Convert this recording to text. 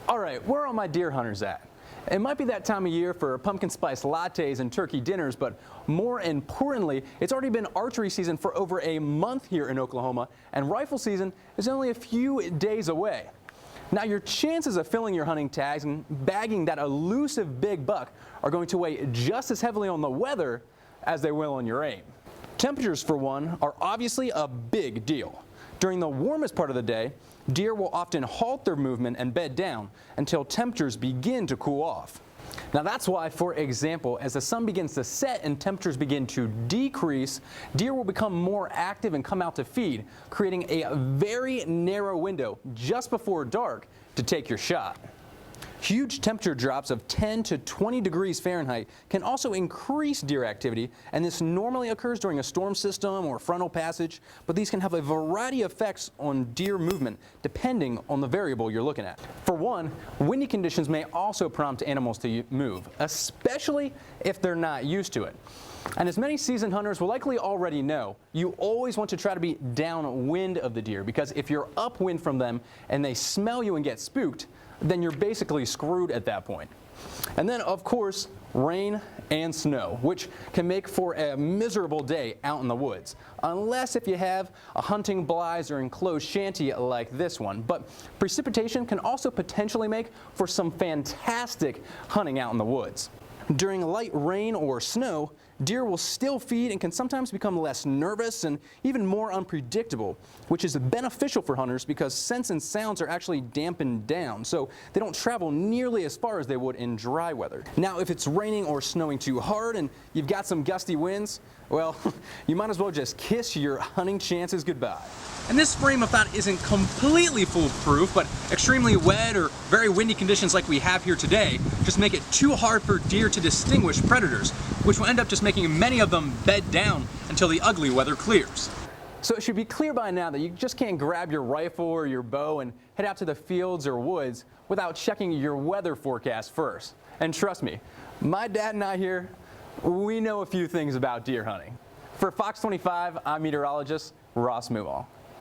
All right, where are all my deer hunters at? It might be that time of year for pumpkin spice lattes and turkey dinners, but more importantly, it's already been archery season for over a month here in Oklahoma, and rifle season is only a few days away. Now, your chances of filling your hunting tags and bagging that elusive big buck are going to weigh just as heavily on the weather as they will on your aim. Temperatures, for one, are obviously a big deal. During the warmest part of the day, deer will often halt their movement and bed down until temperatures begin to cool off. Now that's why, for example, as the sun begins to set and temperatures begin to decrease, deer will become more active and come out to feed, creating a very narrow window just before dark to take your shot. Huge temperature drops of 10 to 20 degrees Fahrenheit can also increase deer activity, and this normally occurs during a storm system or frontal passage, but these can have a variety of effects on deer movement depending on the variable you're looking at. For one, windy conditions may also prompt animals to move, especially if they're not used to it. And as many seasoned hunters will likely already know, you always want to try to be downwind of the deer, because if you're upwind from them and they smell you and get spooked, then you're basically screwed at that point. And then, of course, rain and snow, which can make for a miserable day out in the woods, unless if you have a hunting blize or enclosed shanty like this one. But precipitation can also potentially make for some fantastic hunting out in the woods. During light rain or snow, deer will still feed and can sometimes become less nervous and even more unpredictable, which is beneficial for hunters because scents and sounds are actually dampened down, so they don't travel nearly as far as they would in dry weather. Now, if it's raining or snowing too hard and you've got some gusty winds, well, you might as well just kiss your hunting chances goodbye. And this frame of thought isn't completely foolproof, but extremely wet or very windy conditions like we have here today just make it too hard for deer to distinguish predators, which will end up just making many of them bed down until the ugly weather clears. So it should be clear by now that you just can't grab your rifle or your bow and head out to the fields or woods without checking your weather forecast first. And trust me, my dad and I here, we know a few things about deer hunting. For Fox 25, I'm meteorologist Ross Mummah.